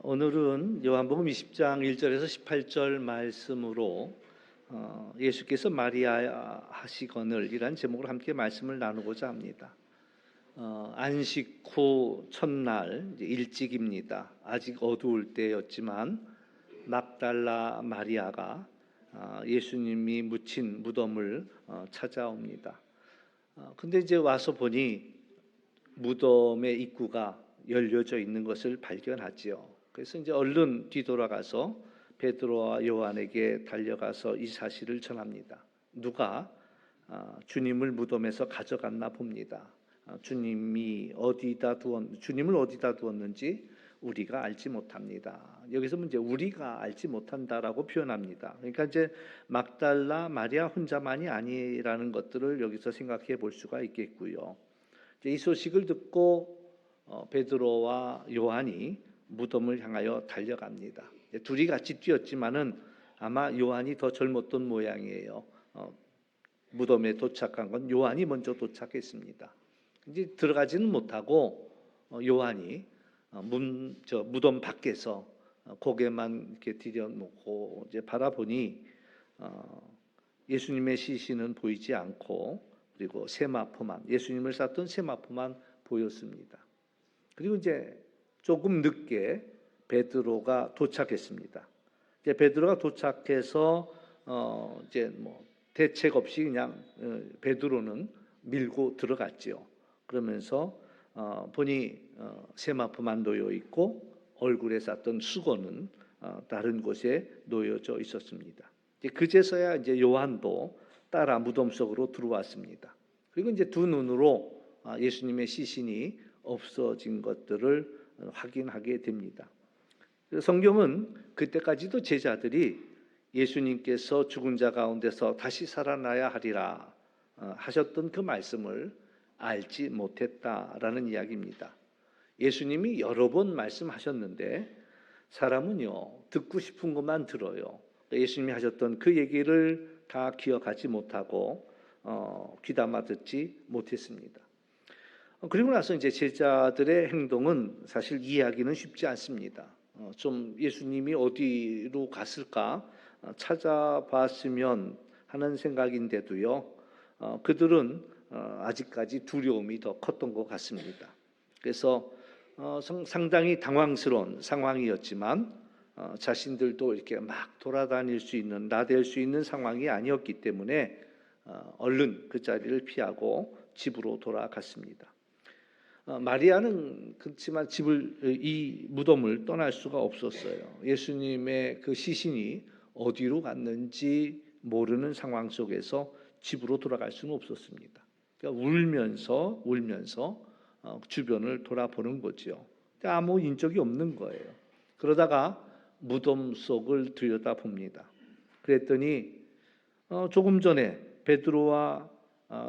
오늘은 요한복음 20장 1절에서 18절 말씀으로 예수께서 마리아 하시거늘 이란 제목으로 함께 말씀을 나누고자 합니다. 안식 후 첫날 일찍입니다. 아직 어두울 때였지만 막달라 마리아가 예수님이 묻힌 무덤을 찾아옵니다. 근데 이제 와서 보니 무덤의 입구가 열려져 있는 것을 발견하지요. 그래서 이제 얼른 뒤돌아가서 베드로와 요한에게 달려가서 이 사실을 전합니다. 누가 주님을 무덤에서 가져갔나 봅니다. 주님을 어디다 두었는지 우리가 알지 못합니다. 여기서 문제 우리가 알지 못한다라고 표현합니다. 그러니까 이제 막달라 마리아 혼자만이 아니라는 것들을 여기서 생각해 볼 수가 있겠고요. 이 소식을 듣고 베드로와 요한이 무덤을 향하여 달려갑니다. 둘이 같이 뛰었지만은 아마 요한이 더 젊었던 모양이에요. 무덤에 도착한 건 요한이 먼저 도착했습니다. 이제 들어가지는 못하고 요한이 무덤 밖에서 고개만 이렇게 들여놓고 이제 바라보니 예수님의 시신은 보이지 않고 그리고 세마포만 예수님을 쌌던 세마포만 보였습니다. 그리고 이제 조금 늦게 베드로가 도착했습니다. 이제 베드로가 도착해서 이제 대책 없이 그냥 베드로는 밀고 들어갔지요. 그러면서 보니 세마포만 놓여 있고 얼굴에 쌌던 수건은 다른 곳에 놓여져 있었습니다. 그제서야 이제 요한도 따라 무덤 속으로 들어왔습니다. 그리고 이제 두 눈으로 예수님의 시신이 없어진 것들을 확인하게 됩니다. 성경은 그때까지도 제자들이 예수님께서 죽은 자 가운데서 다시 살아나야 하리라 하셨던 그 말씀을 알지 못했다라는 이야기입니다. 예수님이 여러 번 말씀하셨는데 사람은요 듣고 싶은 것만 들어요. 예수님이 하셨던 그 얘기를 다 기억하지 못하고 귀담아 듣지 못했습니다. 그리고 나서 이제 제자들의 행동은 사실 이해하기는 쉽지 않습니다. 좀 예수님이 어디로 갔을까 찾아봤으면 하는 생각인데도요. 그들은 아직까지 두려움이 더 컸던 것 같습니다. 그래서 상당히 당황스러운 상황이었지만 자신들도 이렇게 막 돌아다닐 수 있는 나댈 수 있는 상황이 아니었기 때문에 얼른 그 자리를 피하고 집으로 돌아갔습니다. 마리아는 그렇지만 이 무덤을 떠날 수가 없었어요. 예수님의 그 시신이 어디로 갔는지 모르는 상황 속에서 집으로 돌아갈 수는 없었습니다. 그러니까 울면서 주변을 돌아보는 거죠. 아무 인적이 없는 거예요. 그러다가 무덤 속을 들여다봅니다. 그랬더니 조금 전에 베드로와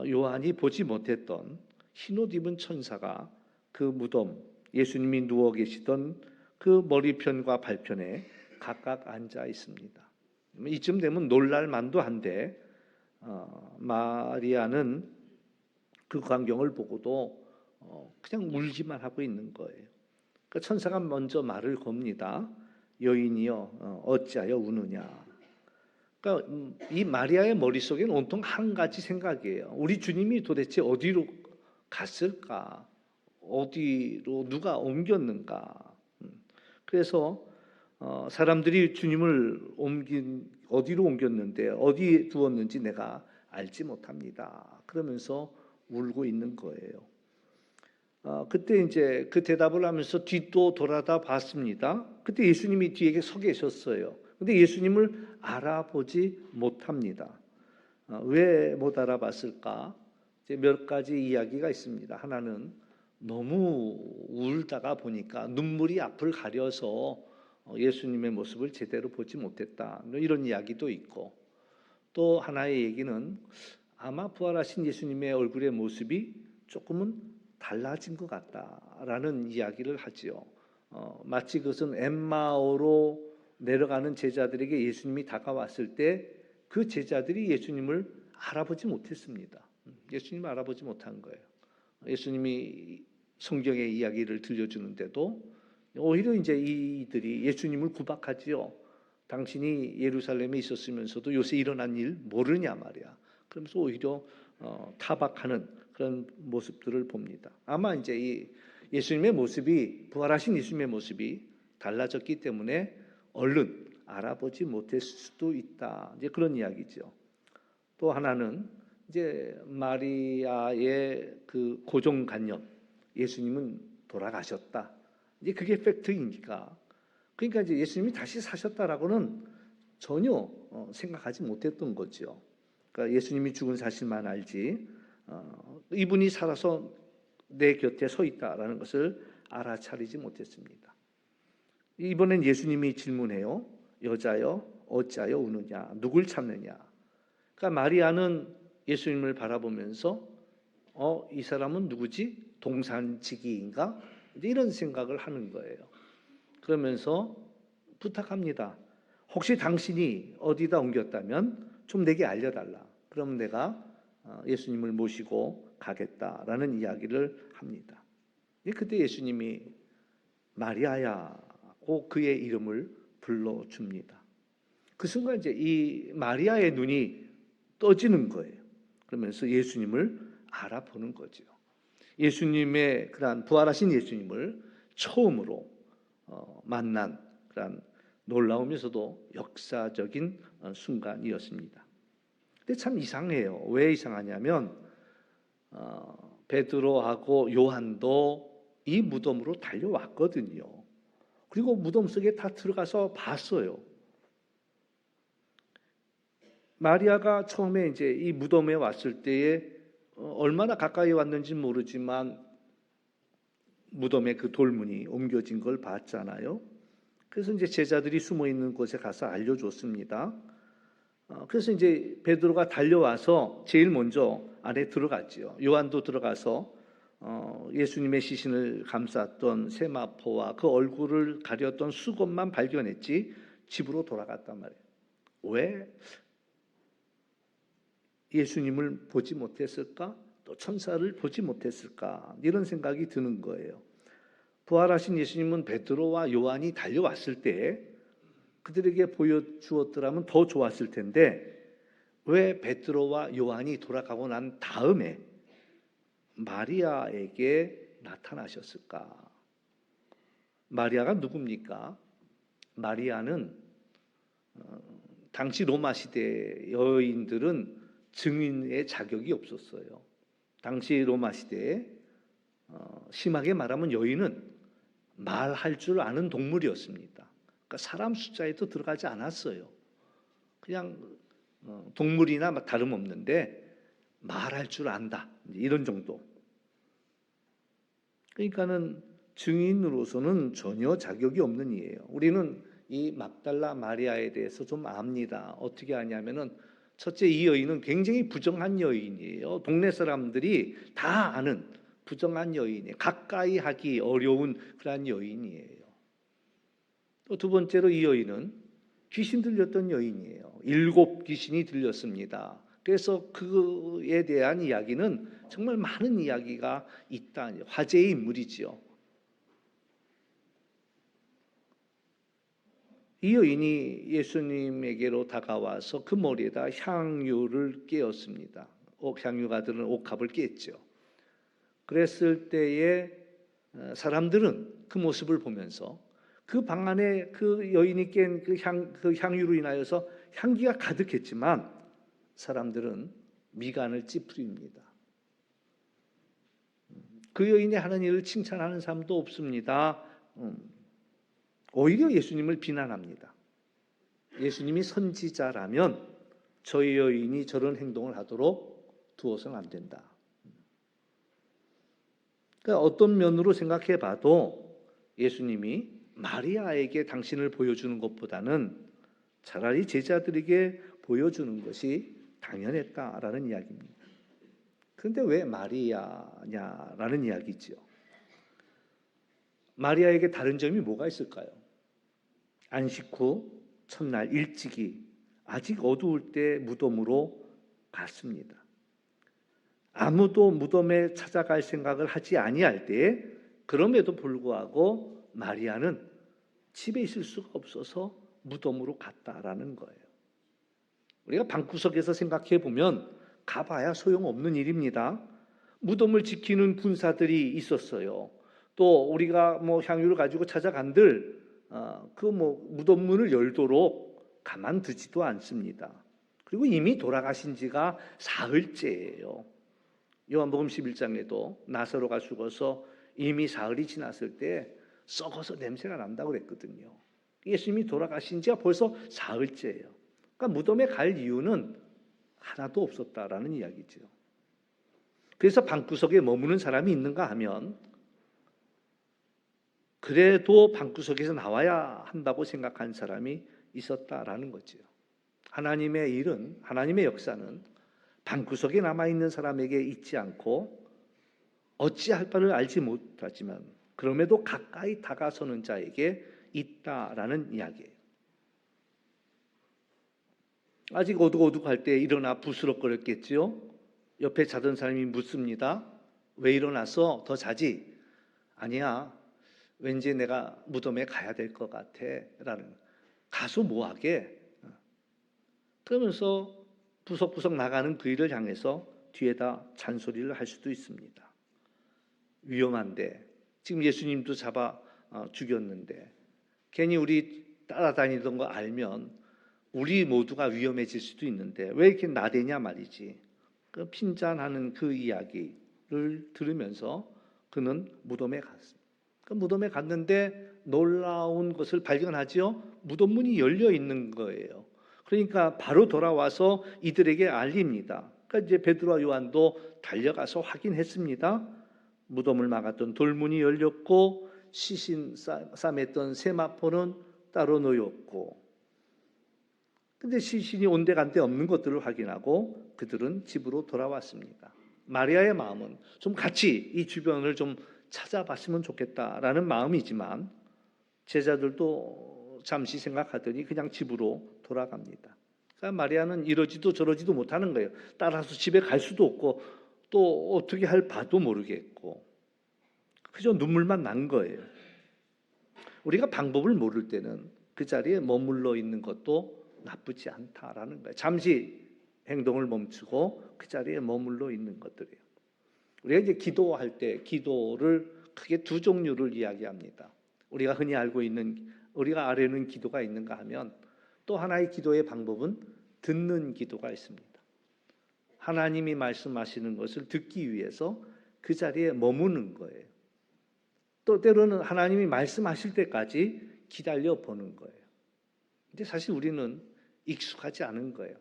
요한이 보지 못했던 흰옷 입은 천사가 그 무덤 예수님이 누워 계시던 그 머리편과 발편에 각각 앉아 있습니다. 이쯤 되면 놀랄 만도 한데 마리아는 그 광경을 보고도 그냥 울기만 하고 있는 거예요. 그 천사가 먼저 말을 겁니다. 여인이여 어찌하여 우느냐. 그러니까 이 마리아의 머릿속에는 온통 한 가지 생각이에요. 우리 주님이 도대체 어디로 갔을까? 어디로 누가 옮겼는가? 그래서 사람들이 주님을 어디로 옮겼는데 어디에 두었는지 내가 알지 못합니다. 그러면서 울고 있는 거예요. 그때 이제 그 대답을 하면서 뒤도 돌아다 봤습니다. 그때 예수님이 뒤에 서 계셨어요. 근데 예수님을 알아보지 못합니다. 왜 못 알아봤을까? 이제 몇 가지 이야기가 있습니다. 하나는 너무 울다가 보니까 눈물이 앞을 가려서 예수님의 모습을 제대로 보지 못했다. 이런 이야기도 있고 또 하나의 얘기는 아마 부활하신 예수님의 얼굴의 모습이 조금은 달라진 것 같다라는 이야기를 하지요. 마치 그것은 엠마오로 내려가는 제자들에게 예수님이 다가왔을 때 그 제자들이 예수님을 알아보지 못했습니다. 예수님을 알아보지 못한 거예요. 예수님이 성경의 이야기를 들려주는데도 오히려 이제 이들이 예수님을 구박하지요. 당신이 예루살렘에 있었으면서도 요새 일어난 일 모르냐 말이야. 그러면서 오히려 타박하는 그런 모습들을 봅니다. 아마 이제 이 예수님의 모습이, 부활하신 예수님의 모습이 달라졌기 때문에 얼른 알아보지 못했을 수도 있다. 이제 그런 이야기죠. 또 하나는 이제 마리아의 그 고정관념, 예수님은 돌아가셨다. 이제 그게 팩트이니까. 그러니까 이제 예수님이 다시 사셨다라고는 전혀 생각하지 못했던 거죠. 그러니까 예수님이 죽은 사실만 알지, 이분이 살아서 내 곁에 서 있다라는 것을 알아차리지 못했습니다. 이번엔 예수님이 질문해요. 여자여, 어찌하여 우느냐? 누굴 찾느냐? 그러니까 마리아는 예수님을 바라보면서 이 사람은 누구지? 동산지기인가? 이런 생각을 하는 거예요. 그러면서 부탁합니다. 혹시 당신이 어디다 옮겼다면 좀 내게 알려달라. 그럼 내가 예수님을 모시고 가겠다라는 이야기를 합니다. 그때 예수님이 마리아야고 그의 이름을 불러줍니다. 그 순간 이제 이 마리아의 눈이 떠지는 거예요. 그러면서 예수님을 알아보는 거죠. 예수님의 그러한 부활하신 예수님을 처음으로 만난 그런 놀라우면서도 역사적인 순간이었습니다. 근데 참 이상해요. 왜 이상하냐면 베드로하고 요한도 이 무덤으로 달려왔거든요. 그리고 무덤 속에 다 들어가서 봤어요. 마리아가 처음에 이제 이 무덤에 왔을 때에 얼마나 가까이 왔는지 모르지만 무덤에 그 돌문이 옮겨진 걸 봤잖아요. 그래서 이제 제자들이 숨어 있는 곳에 가서 알려줬습니다. 그래서 이제 베드로가 달려와서 제일 먼저 안에 들어갔지요. 요한도 들어가서 예수님의 시신을 감쌌던 세마포와 그 얼굴을 가렸던 수건만 발견했지 집으로 돌아갔단 말이에요. 왜 예수님을 보지 못했을까? 또 천사를 보지 못했을까? 이런 생각이 드는 거예요. 부활하신 예수님은 베드로와 요한이 달려왔을 때 그들에게 보여주었더라면 더 좋았을 텐데 왜 베드로와 요한이 돌아가고 난 다음에 마리아에게 나타나셨을까? 마리아가 누굽니까? 마리아는 당시 로마 시대 여인들은 증인의 자격이 없었어요. 당시 로마 시대에 심하게 말하면 여인은 말할 줄 아는 동물이었습니다. 그러니까 사람 숫자에도 들어가지 않았어요. 그냥 동물이나 다름없는데 말할 줄 안다. 이런 정도. 그러니까는 증인으로서는 전혀 자격이 없는 이에요. 우리는 이 막달라 마리아에 대해서 좀 압니다. 어떻게 아냐면은 첫째, 이 여인은 굉장히 부정한 여인이에요. 동네 사람들이 다 아는 부정한 여인이에요. 가까이 하기 어려운 그런 여인이에요. 또 두 번째로 이 여인은 귀신 들렸던 여인이에요. 7 귀신이 들렸습니다. 그래서 그에 대한 이야기는 정말 많은 이야기가 있다. 화제의 인물이지요. 이 여인이 예수님에게로 다가와서 그 머리에다 향유를 깨었습니다. 향유가 들은 옥합을 깼죠. 그랬을 때에 사람들은 그 모습을 보면서 그 방 안에 그 여인이 깬 그 향유로 인하여서 향기가 가득했지만 사람들은 미간을 찌푸립니다. 그 여인이 하는 일을 칭찬하는 사람도 없습니다. 오히려 예수님을 비난합니다. 예수님이 선지자라면 저희 여인이 저런 행동을 하도록 두어서는 안 된다. 그러니까 어떤 면으로 생각해 봐도 예수님이 마리아에게 당신을 보여주는 것보다는 차라리 제자들에게 보여주는 것이 당연했다라는 이야기입니다. 그런데 왜 마리아냐라는 이야기죠. 마리아에게 다른 점이 뭐가 있을까요? 안식 후 첫날 일찍이 아직 어두울 때 무덤으로 갔습니다. 아무도 무덤에 찾아갈 생각을 하지 아니할 때 그럼에도 불구하고 마리아는 집에 있을 수가 없어서 무덤으로 갔다라는 거예요. 우리가 방구석에서 생각해 보면 가봐야 소용없는 일입니다. 무덤을 지키는 군사들이 있었어요. 또 우리가 향유를 가지고 찾아간들 무덤 문을 열도록 가만두지도 않습니다. 그리고 이미 돌아가신 지가 사흘째예요. 요한복음 11장에도 나사로가 죽어서 이미 사흘이 지났을 때 썩어서 냄새가 난다고 그랬거든요. 예수님이 돌아가신 지가 벌써 사흘째예요. 그러니까 무덤에 갈 이유는 하나도 없었다라는 이야기죠. 그래서 방구석에 머무는 사람이 있는가 하면 그래도 방구석에서 나와야 한다고 생각한 사람이 있었다라는 거죠. 하나님의 일은, 하나님의 역사는 방구석에 남아있는 사람에게 있지 않고 어찌할 바를 알지 못하지만 그럼에도 가까이 다가서는 자에게 있다라는 이야기예요. 아직 어둑어둑할 때 일어나 부스럭거렸겠지요. 옆에 자던 사람이 묻습니다. 왜 일어났어? 더 자지? 아니야. 왠지 내가 무덤에 가야 될 것 같아. 라는. 가서 뭐하게? 그러면서 부석부석 나가는 그 일을 향해서 뒤에다 잔소리를 할 수도 있습니다. 위험한데 지금 예수님도 잡아 죽였는데 괜히 우리 따라다니던 거 알면 우리 모두가 위험해질 수도 있는데 왜 이렇게 나대냐 말이지. 그 핀잔하는 그 이야기를 들으면서 그는 무덤에 갔습니다. 그 무덤에 갔는데 놀라운 것을 발견하지요. 무덤 문이 열려 있는 거예요. 그러니까 바로 돌아와서 이들에게 알립니다. 그러니까 이제 베드로와 요한도 달려가서 확인했습니다. 무덤을 막았던 돌문이 열렸고 시신 싸맸던 세마포는 따로 놓였고, 근데 시신이 온데간데 없는 것들을 확인하고 그들은 집으로 돌아왔습니다. 마리아의 마음은 좀 같이 이 주변을 좀 찾아봤으면 좋겠다라는 마음이지만 제자들도 잠시 생각하더니 그냥 집으로 돌아갑니다. 그러니까 마리아는 이러지도 저러지도 못하는 거예요. 따라서 집에 갈 수도 없고 또 어떻게 할 바도 모르겠고 그저 눈물만 난 거예요. 우리가 방법을 모를 때는 그 자리에 머물러 있는 것도 나쁘지 않다라는 거예요. 잠시 행동을 멈추고 그 자리에 머물러 있는 것들이에요. 우리가 이제 기도할 때 기도를 크게 두 종류를 이야기합니다. 우리가 흔히 알고 있는 우리가 아뢰는 기도가 있는가 하면 또 하나의 기도의 방법은 듣는 기도가 있습니다. 하나님이 말씀하시는 것을 듣기 위해서 그 자리에 머무는 거예요. 또 때로는 하나님이 말씀하실 때까지 기다려 보는 거예요. 근데 사실 우리는 익숙하지 않은 거예요.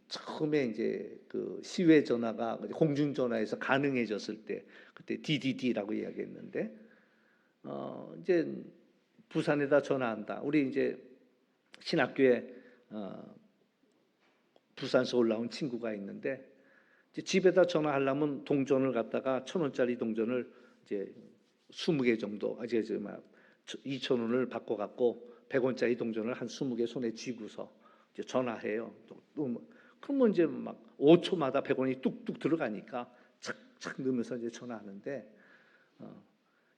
처음에 이제 그 시외 전화가 공중 전화에서 가능해졌을 때 그때 DDD라고 이야기했는데 이제 부산에다 전화한다. 우리 이제 신학교에 부산에서 올라온 친구가 있는데 이제 집에다 전화하려면 동전을 갖다가 1,000원짜리 동전을 이제 20개 정도 이제 2,000원을 바꿔 갖고 100원짜리 동전을 한 20개 손에 쥐고서 이제 전화해요. 그러면 이제 막 5초마다 100원이 뚝뚝 들어가니까 착착 넣으면서 이제 전화하는데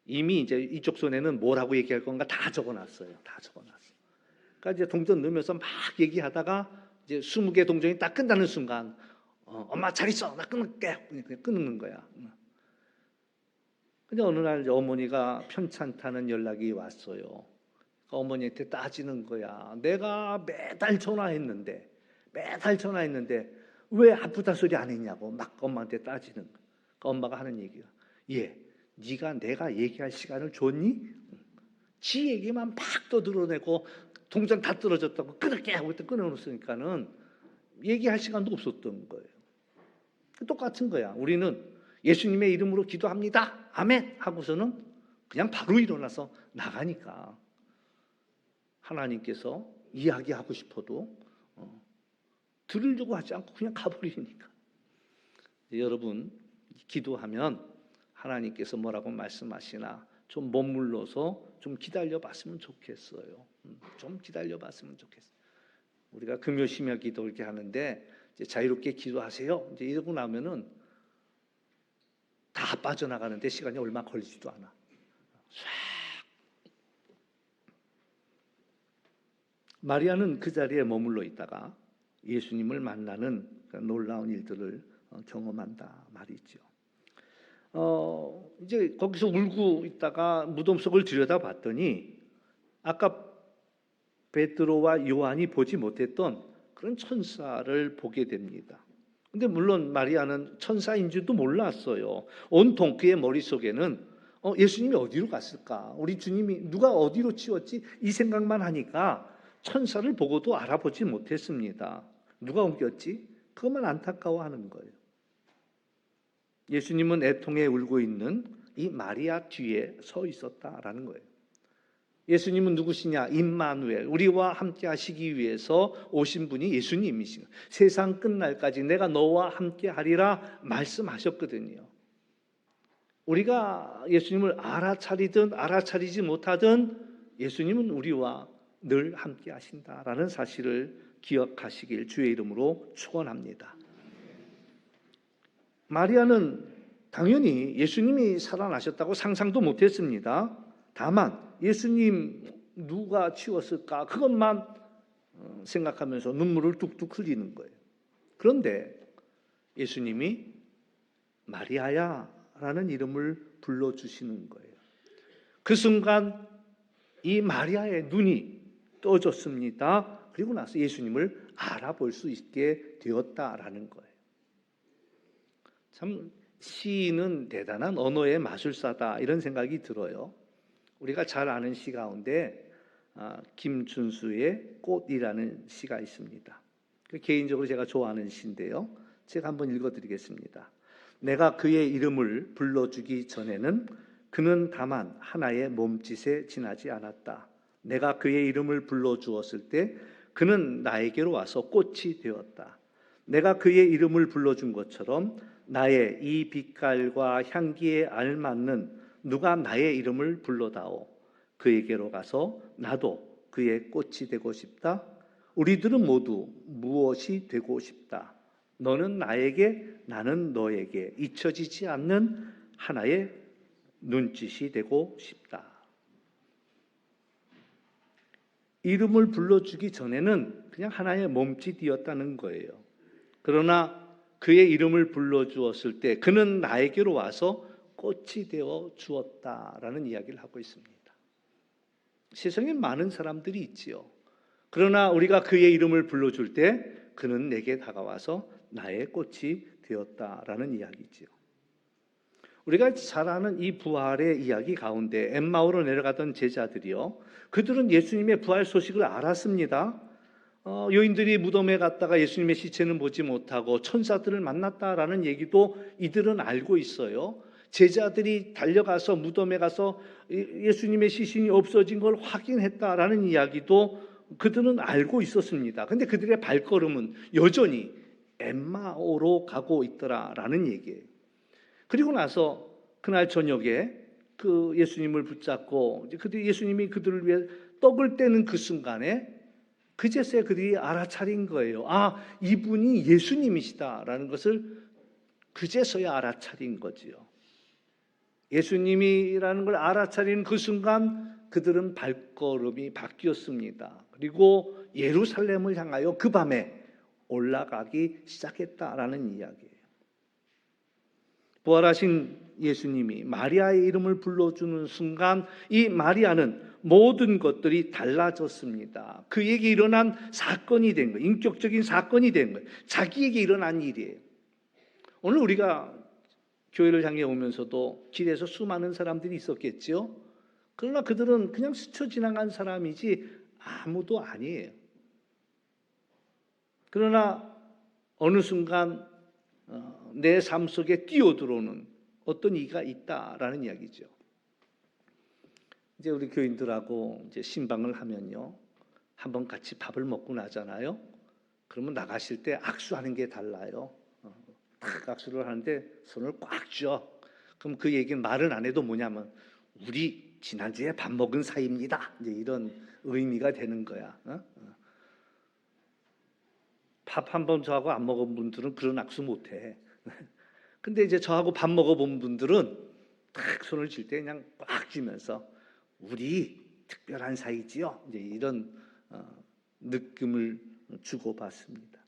이미 이제 이쪽 손에는 뭐라고 얘기할 건가 다 적어놨어요. 다 적어놨어. 그러니까 이제 동전 넣으면서 막 얘기하다가 이제 20개 동전이 딱 끝나는 순간 엄마 잘 있어. 나 끊을게. 그냥 끊는 거야. 근데 어느 날 이제 어머니가 편찮다는 연락이 왔어요. 어머니한테 따지는 거야. 내가 매달 전화했는데 왜 아프다 소리 안 했냐고 막 엄마한테 따지는 거야. 그러니까 엄마가 하는 얘기가 네가 내가 얘기할 시간을 줬니? 지 얘기만 막 떠들어내고 동전 다 떨어졌다고 끊을게 하고 끊어놓으니까는 얘기할 시간도 없었던 거예요. 똑같은 거야. 우리는 예수님의 이름으로 기도합니다. 아멘 하고서는 그냥 바로 일어나서 나가니까 하나님께서 이야기하고 싶어도 들으려고 하지 않고 그냥 가버리니까. 여러분 기도하면 하나님께서 뭐라고 말씀하시나 좀 머물러서 좀 기다려봤으면 좋겠어요. 좀 기다려봤으면 좋겠어요. 우리가 금요심야 기도 이렇게 하는데 이제 자유롭게 기도하세요. 이제 이러고 나면은 다 빠져나가는데 시간이 얼마 걸리지도 않아. 싹 마리아는 그 자리에 머물러 있다가 예수님을 만나는 놀라운 일들을 경험한다 말이죠. 이제 거기서 울고 있다가 무덤 속을 들여다봤더니 아까 베드로와 요한이 보지 못했던 그런 천사를 보게 됩니다. 근데 물론 마리아는 천사인 줄도 몰랐어요. 온통 그의 머릿속에는 예수님이 어디로 갔을까? 우리 주님이 누가 어디로 치웠지? 이 생각만 하니까 천사를 보고도 알아보지 못했습니다. 누가 옮겼지? 그것만 안타까워하는 거예요. 예수님은 애통에 울고 있는 이 마리아 뒤에 서 있었다라는 거예요. 예수님은 누구시냐? 임마누엘, 우리와 함께 하시기 위해서 오신 분이 예수님이신 거예요. 세상 끝날까지 내가 너와 함께 하리라 말씀하셨거든요. 우리가 예수님을 알아차리든 알아차리지 못하든 예수님은 우리와 늘 함께 하신다라는 사실을 기억하시길 주의 이름으로 축원합니다. 마리아는 당연히 예수님이 살아나셨다고 상상도 못했습니다. 다만 예수님 누가 치웠을까 그것만 생각하면서 눈물을 뚝뚝 흘리는 거예요. 그런데 예수님이 마리아야 라는 이름을 불러주시는 거예요. 그 순간 이 마리아의 눈이 떠졌습니다. 그리고 나서 예수님을 알아볼 수 있게 되었다라는 거예요. 참 시인은 대단한 언어의 마술사다 이런 생각이 들어요. 우리가 잘 아는 시 가운데 김준수의 꽃이라는 시가 있습니다. 개인적으로 제가 좋아하는 시인데요. 제가 한번 읽어드리겠습니다. 내가 그의 이름을 불러주기 전에는 그는 다만 하나의 몸짓에 지나지 않았다. 내가 그의 이름을 불러주었을 때 그는 나에게로 와서 꽃이 되었다. 내가 그의 이름을 불러준 것처럼 나의 이 빛깔과 향기에 알맞는 누가 나의 이름을 불러다오. 그에게로 가서 나도 그의 꽃이 되고 싶다. 우리들은 모두 무엇이 되고 싶다. 너는 나에게, 나는 너에게 잊혀지지 않는 하나의 눈짓이 되고 싶다. 이름을 불러주기 전에는 그냥 하나의 몸짓이었다는 거예요. 그러나 그의 이름을 불러주었을 때 그는 나에게로 와서 꽃이 되어 주었다라는 이야기를 하고 있습니다. 세상에 많은 사람들이 있지요. 그러나 우리가 그의 이름을 불러줄 때 그는 내게 다가와서 나의 꽃이 되었다라는 이야기지요. 우리가 잘 아는 이 부활의 이야기 가운데 엠마오로 내려가던 제자들이요, 그들은 예수님의 부활 소식을 알았습니다. 여인들이 무덤에 갔다가 예수님의 시체는 보지 못하고 천사들을 만났다라는 얘기도 이들은 알고 있어요. 제자들이 달려가서 무덤에 가서 예수님의 시신이 없어진 걸 확인했다라는 이야기도 그들은 알고 있었습니다. 근데 그들의 발걸음은 여전히 엠마오로 가고 있더라라는 얘기예요. 그리고 나서 그날 저녁에 그 예수님을 붙잡고 예수님이 그들을 위해 떡을 떼는 그 순간에 그제서야 그들이 알아차린 거예요. 아, 이분이 예수님이시다라는 것을 그제서야 알아차린 거지요. 예수님이라는 걸 알아차린 그 순간 그들은 발걸음이 바뀌었습니다. 그리고 예루살렘을 향하여 그 밤에 올라가기 시작했다라는 이야기예요. 부활하신 예수님이 마리아의 이름을 불러주는 순간 이 마리아는 모든 것들이 달라졌습니다. 그에게 일어난 사건이 된 거예요. 인격적인 사건이 된 거예요. 자기에게 일어난 일이에요. 오늘 우리가 교회를 향해 오면서도 길에서 수많은 사람들이 있었겠죠. 그러나 그들은 그냥 스쳐 지나간 사람이지 아무도 아니에요. 그러나 어느 순간 내 삶 속에 뛰어들어오는 어떤 이가 있다라는 이야기죠. 이제 우리 교인들하고 이제 신방을 하면요, 한번 같이 밥을 먹고 나잖아요. 그러면 나가실 때 악수하는 게 달라요. 딱 악수를 하는데 손을 꽉 쥐어. 그럼 그 얘기는 말은 안 해도 뭐냐면 우리 지난주에 밥 먹은 사이입니다. 이제 이런 의미가 되는 거야. 밥 한 번 저하고 안 먹은 분들은 그런 악수 못 해. 근데 이제 저하고 밥 먹어본 분들은 딱 손을 쥘 때 그냥 꽉 쥐면서 우리 특별한 사이지요. 이제 이런 느낌을 주고받습니다.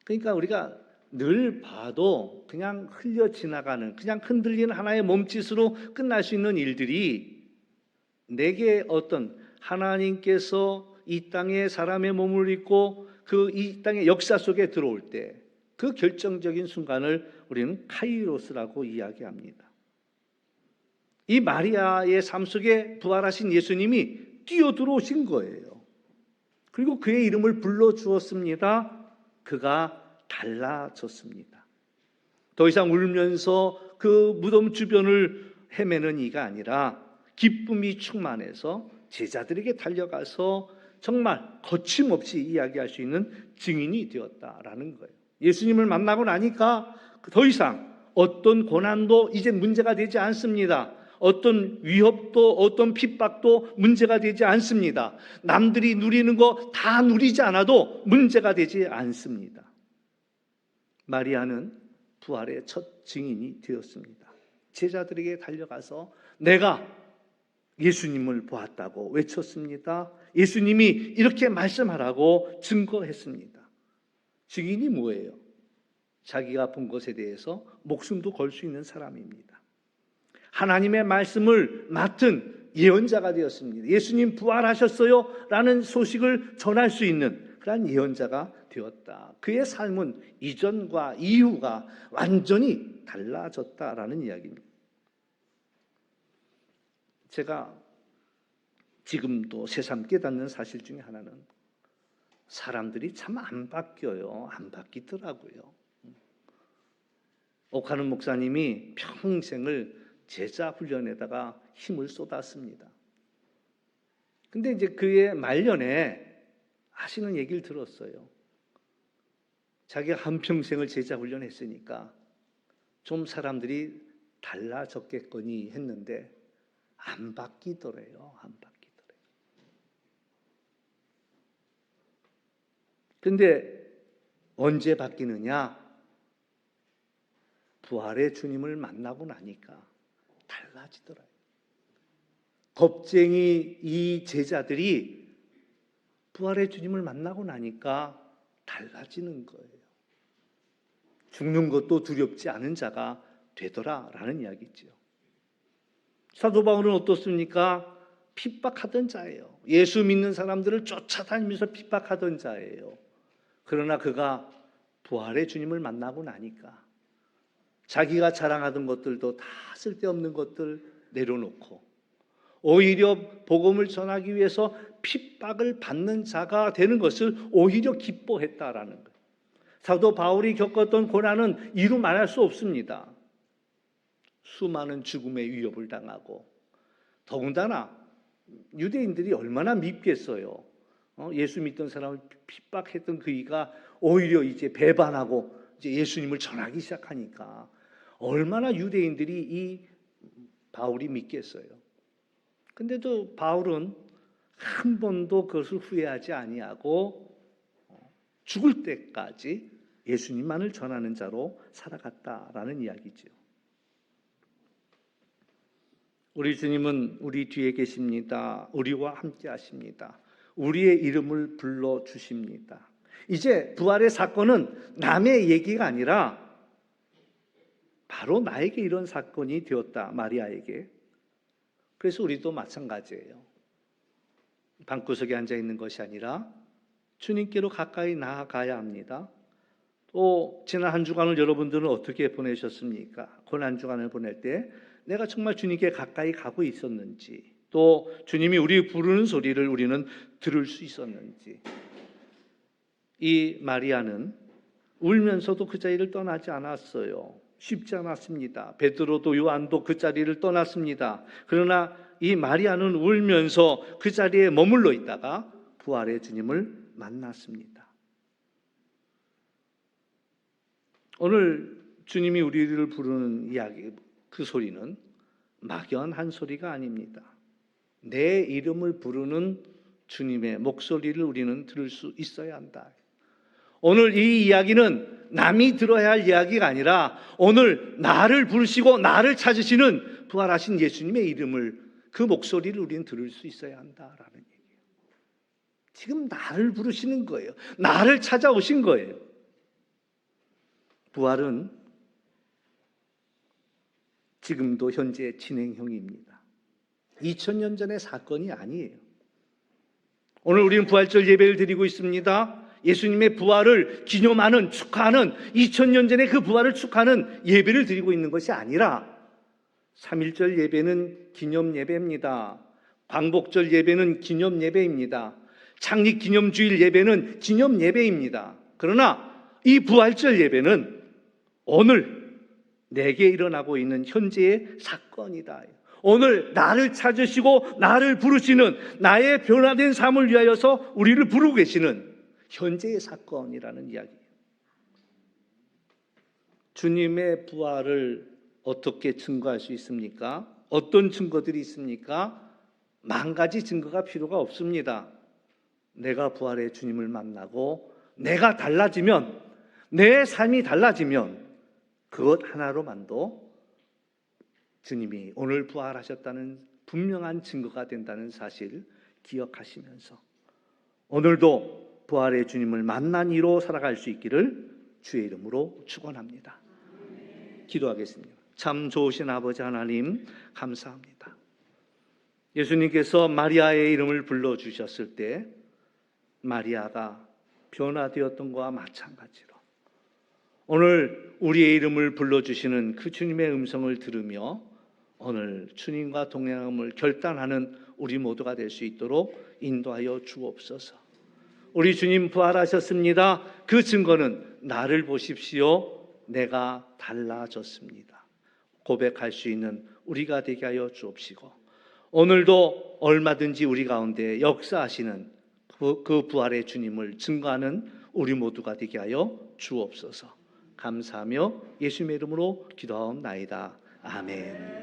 그러니까 우리가 늘 봐도 그냥 흘려 지나가는, 그냥 흔들리는 하나의 몸짓으로 끝날 수 있는 일들이 내게 어떤 하나님께서 이 땅에 사람의 몸을 입고 그 이 땅의 역사 속에 들어올 때 그 결정적인 순간을 우리는 카이로스라고 이야기합니다. 이 마리아의 삶 속에 부활하신 예수님이 뛰어들어오신 거예요. 그리고 그의 이름을 불러주었습니다. 그가 달라졌습니다. 더 이상 울면서 그 무덤 주변을 헤매는 이가 아니라 기쁨이 충만해서 제자들에게 달려가서 정말 거침없이 이야기할 수 있는 증인이 되었다라는 거예요. 예수님을 만나고 나니까 더 이상 어떤 고난도 이제 문제가 되지 않습니다. 어떤 위협도 어떤 핍박도 문제가 되지 않습니다. 남들이 누리는 거 다 누리지 않아도 문제가 되지 않습니다. 마리아는 부활의 첫 증인이 되었습니다. 제자들에게 달려가서 내가 예수님을 보았다고 외쳤습니다. 예수님이 이렇게 말씀하라고 증거했습니다. 증인이 뭐예요? 자기가 본 것에 대해서 목숨도 걸 수 있는 사람입니다. 하나님의 말씀을 맡은 예언자가 되었습니다. 예수님 부활하셨어요 라는 소식을 전할 수 있는 그런 예언자가 되었다. 그의 삶은 이전과 이후가 완전히 달라졌다라는 이야기입니다. 제가 지금도 새삼 깨닫는 사실 중에 하나는 사람들이 참 안 바뀌어요. 안 바뀌더라고요. 옥하는 목사님이 평생을 제자 훈련에다가 힘을 쏟았습니다. 근데 이제 그의 말년에 하시는 얘기를 들었어요. 자기가 한평생을 제자 훈련했으니까 좀 사람들이 달라졌겠거니 했는데 안 바뀌더래요. 안 바뀌더래요. 근데 언제 바뀌느냐? 부활의 주님을 만나고 나니까 달라지더라고요. 겁쟁이 이 제자들이 부활의 주님을 만나고 나니까 달라지는 거예요. 죽는 것도 두렵지 않은 자가 되더라라는 이야기죠. 사도 바울은 어떻습니까? 핍박하던 자예요. 예수 믿는 사람들을 쫓아다니면서 핍박하던 자예요. 그러나 그가 부활의 주님을 만나고 나니까 자기가 자랑하던 것들도 다 쓸데없는 것들 내려놓고 오히려 복음을 전하기 위해서 핍박을 받는 자가 되는 것을 오히려 기뻐했다라는 거예요. 사도 바울이 겪었던 고난은 이루 말할 수 없습니다. 수많은 죽음의 위협을 당하고 더군다나 유대인들이 얼마나 밉겠어요. 예수 믿던 사람을 핍박했던 그이가 오히려 이제 배반하고 이제 예수님을 전하기 시작하니까 얼마나 유대인들이 이 바울이 믿겠어요. 근데도 바울은 한 번도 그것을 후회하지 아니하고 죽을 때까지 예수님만을 전하는 자로 살아갔다라는 이야기죠. 우리 주님은 우리 뒤에 계십니다. 우리와 함께 하십니다. 우리의 이름을 불러주십니다. 이제 부활의 사건은 남의 얘기가 아니라 바로 나에게 이런 사건이 되었다. 마리아에게. 그래서 우리도 마찬가지예요. 방구석에 앉아있는 것이 아니라 주님께로 가까이 나아가야 합니다. 또 지난 한 주간을 여러분들은 어떻게 보내셨습니까? 고난 주간을 보낼 때 내가 정말 주님께 가까이 가고 있었는지, 또 주님이 우리 부르는 소리를 우리는 들을 수 있었는지. 이 마리아는 울면서도 그 자리를 떠나지 않았어요. 쉽지 않았습니다. 베드로도 요한도 그 자리를 떠났습니다. 그러나 이 마리아는 울면서 그 자리에 머물러 있다가 부활의 주님을 만났습니다. 오늘 주님이 우리를 부르는 이야기, 그 소리는 막연한 소리가 아닙니다. 내 이름을 부르는 주님의 목소리를 우리는 들을 수 있어야 한다. 오늘 이 이야기는 남이 들어야 할 이야기가 아니라 오늘 나를 부르시고 나를 찾으시는 부활하신 예수님의 이름을, 그 목소리를 우리는 들을 수 있어야 한다라는 얘기예요. 지금 나를 부르시는 거예요. 나를 찾아오신 거예요. 부활은 지금도 현재 진행형입니다. 2000년 전의 사건이 아니에요. 오늘 우리는 부활절 예배를 드리고 있습니다. 예수님의 부활을 기념하는, 축하하는, 2000년 전에 그 부활을 축하하는 예배를 드리고 있는 것이 아니라 3.1절 예배는 기념 예배입니다. 광복절 예배는 기념 예배입니다. 창립 기념주일 예배는 기념 예배입니다. 그러나 이 부활절 예배는 오늘 내게 일어나고 있는 현재의 사건이다. 오늘 나를 찾으시고 나를 부르시는, 나의 변화된 삶을 위하여서 우리를 부르고 계시는 현재의 사건이라는 이야기예요. 주님의 부활을 어떻게 증거할 수 있습니까? 어떤 증거들이 있습니까? 만 가지 증거가 필요가 없습니다. 내가 부활의 주님을 만나고 내가 달라지면, 내 삶이 달라지면 그것 하나로만도 주님이 오늘 부활하셨다는 분명한 증거가 된다는 사실 기억하시면서 오늘도 부활의 주님을 만난 이로 살아갈 수 있기를 주의 이름으로 축원합니다. 기도하겠습니다. 참 좋으신 아버지 하나님, 감사합니다. 예수님께서 마리아의 이름을 불러주셨을 때 마리아가 변화되었던 것과 마찬가지로 오늘 우리의 이름을 불러주시는 그 주님의 음성을 들으며 오늘 주님과 동행함을 결단하는 우리 모두가 될 수 있도록 인도하여 주옵소서. 우리 주님 부활하셨습니다. 그 증거는 나를 보십시오. 내가 달라졌습니다. 고백할 수 있는 우리가 되게 하여 주옵시고 오늘도 얼마든지 우리 가운데 역사하시는 그 부활의 주님을 증거하는 우리 모두가 되게 하여 주옵소서. 감사하며 예수님의 이름으로 기도하옵나이다. 아멘.